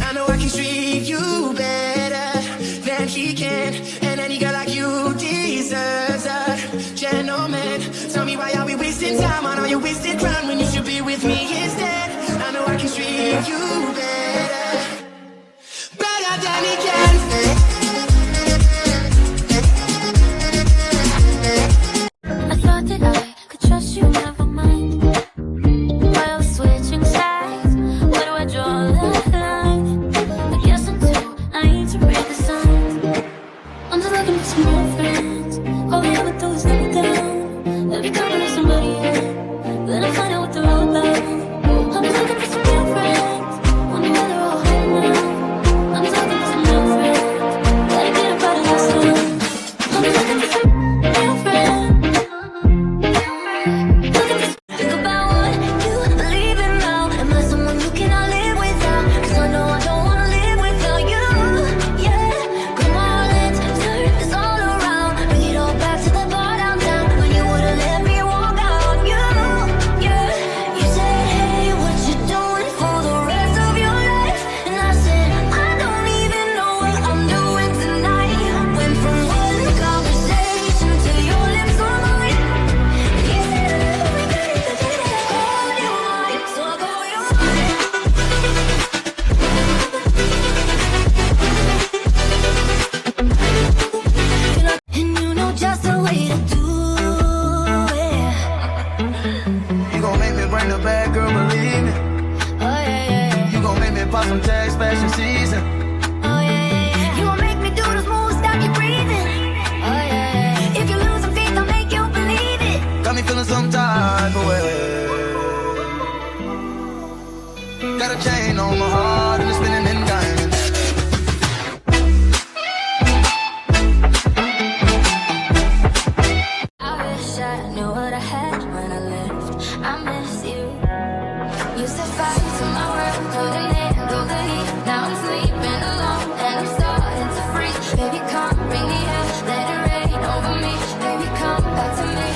I know I can treat you better than he can, and any girl like you deserves a gentleman. Tell me, why are we wasting time on all your wasted crown when you should be with me instead? I know I can treat you better than he can. I thought that I could trust you, never mind. While switching sides, where do I draw the line? I guess I'm too naive to read the signs. I'm just looking for some real friends. All they ever do is let me down. They'll be coming to somebody else, then I find out what they're all about. I'm just looking for some real friends. Wonder where they're all hiding out. I'm just looking for some real friends. Gotta get up out of this town. I'm just looking for some real friends. Think about what you believe in now. Am I someone you cannot live without? 'Cause I know I don't wanna live without you. Yeah, come on, let's turn this all around. Bring it all back to the bar downtown when you would've let me walk out. You, yeah, you said, hey, what you doing for the rest of your life? And I said, I don't even know what I'm doing tonight. Went from one conversation to your lips on mine. You said I never regret it the day that I called you mine. So I call you mine. And you know just the way to do it. You gon' make me bring the bad girl, believe me. Oh yeah, yeah, yeah. You gon' make me pop some tags fashion season. Oh yeah, yeah, yeah. You gon' make me do those moves, stop you breathing. Oh yeah, yeah. If you lose some faith, I'll make you believe it. Got me feeling some type of way. Got a chain on my heart and it's spinning in diamonds. I wish I knew what I had when I left. I miss you. You set fire to my world, couldn't handle the heat. Now I'm sleeping alone and I'm starting to freeze. Baby, come bring me out, let it rain over me. Baby, come back to me.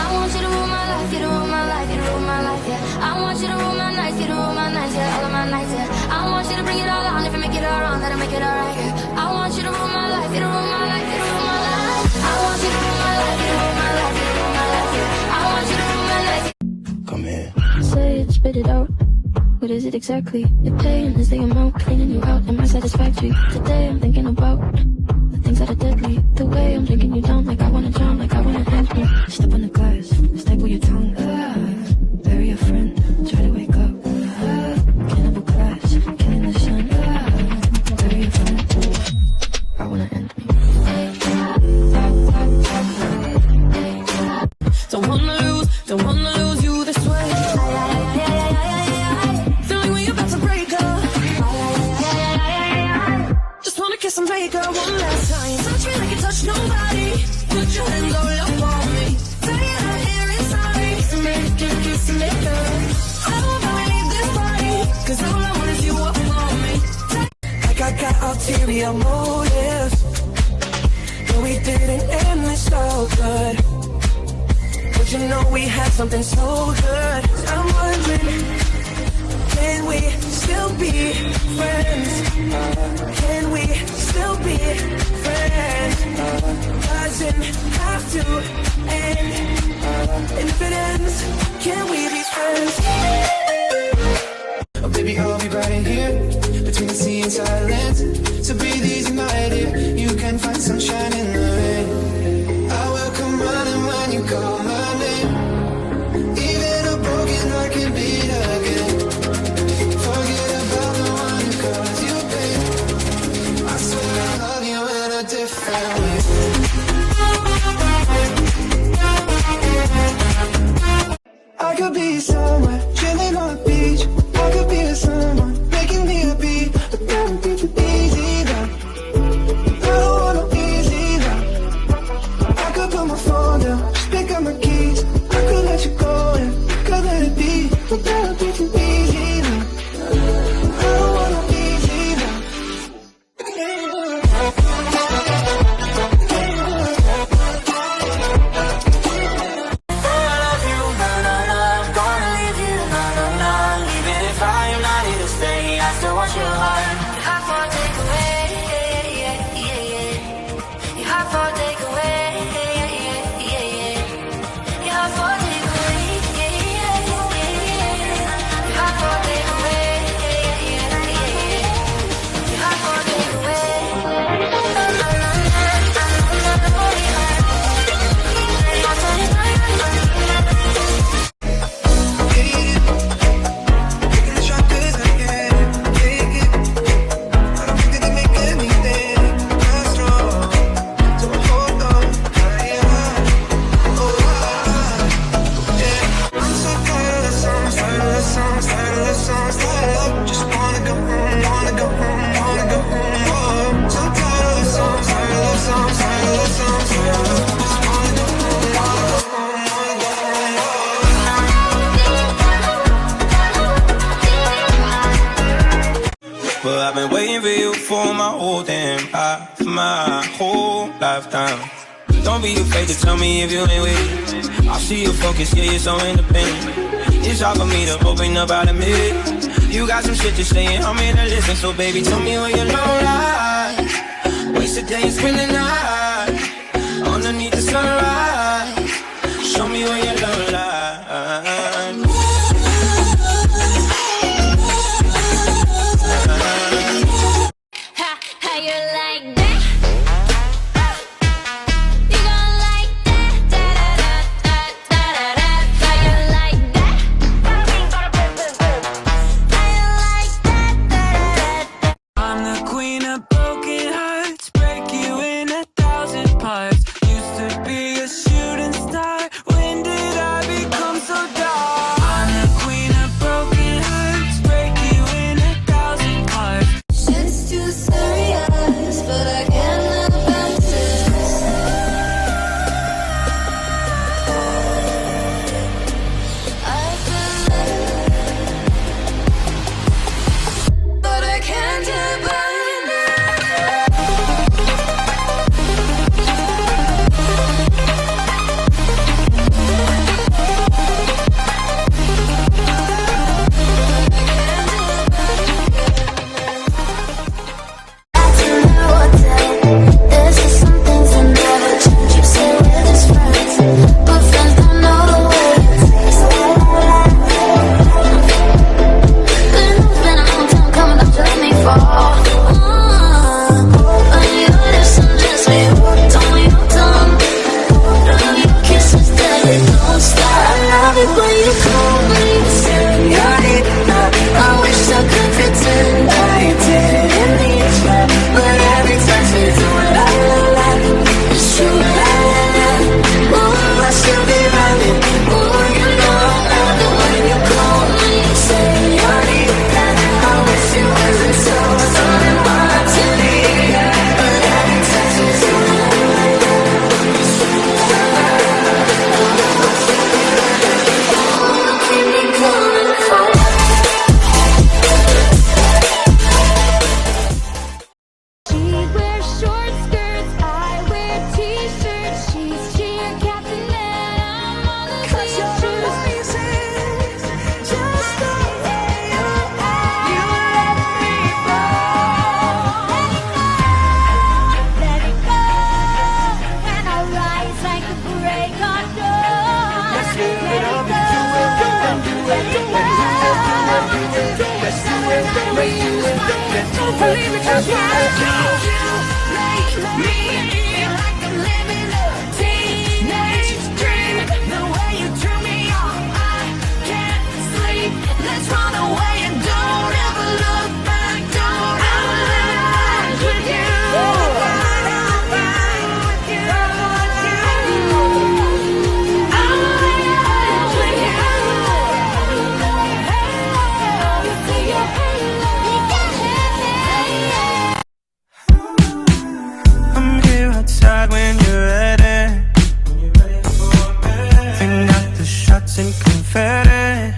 I want you to rule my life, you to rule my life, you to rule my life, yeah. I want you to rule my nights, you to rule my nights, yeah, all of my nights, yeah. I want you to bring it all on, if you make it all wrong, that'll make it all right, yeah. I want you to rule my life, you to rule my life, you to rule my life. I want you to rule my life, you to rule my life, you to rule my life, yeah. I want you to rule my life. Come here. Say it, spit it out. What is it exactly? Your pain is the amount cleaning you out. Am I satisfactory? Today I'm thinking about the things that are deadly. The way I'm drinking you down, like I wanna drown, like I wanna end me. Step on the glass, staple your tongue. Bury your friend, try to wake up. Cannibal class, killing the sun. Bury your friend, I wanna end me. Don't wanna lose you this way. Feeling we about to break up. Just wanna kiss and make up one last time. Touch me like you touch nobody. Put your hands all up on me. Say it out here inside. Kiss and make up. I don't wanna leave this body, 'cause all I want is you up on me. Like I got ulterior motives, but we didn't end this so good. But you know we had something so good. I'm wondering, can we still be friends? Can we still be friends? Doesn't have to end. And if it ends, can we be friends? Oh baby, I'll be right in here, between the sea and silence. So breathe easy, my dear. You can find sunshine in the rain. I will come running when you call my name. Even a broken heart can beat again. Forget about the one who caused you pain. I swear I love you in a different way. I could But I've been waiting for you for my whole damn life, my whole lifetime. Don't be afraid to tell me if you ain't with it. I see your focus, yeah, you're so independent. It's hard for me to open up, I'll admit. You got some shit to say and I'm here to listen. So baby, tell me where your love lies. Waste a day and spend the night underneath the sunrise. Show me where your love lies. How you like that? You gon' like that? Da da da da da da. How you like that? How you like that? Da da da. I'm the queen of broken hearts, break you in 1,000 parts. Used to be a shooting star, when did I become so dark? I'm the queen of broken hearts, break you in 1,000 parts. Shit's too serious, but I can't live about this. I've been living, but I can't get by believe it, you make me feel like I'm living a teenage dream. The way you turn me on, I can't sleep. Let's run away and don't ever look back. Don't ever live with you. When you're ready, bring out the shots and confetti.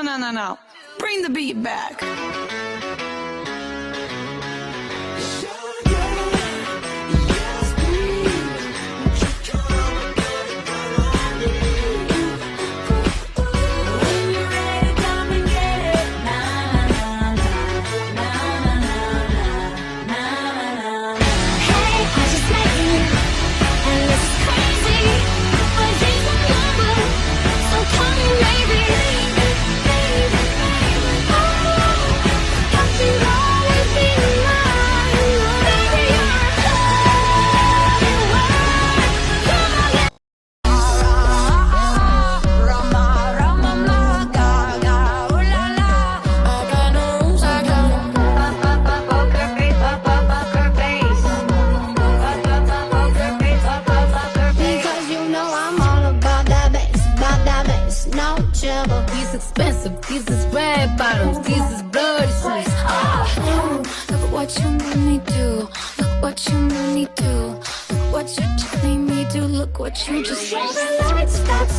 No. Bring the beat back. These expensive, these is red bottoms, these is bloody shoes. Oh, look what you made me do. Look what you made me do. Look what you just made me do. Look what you just. Lights, that's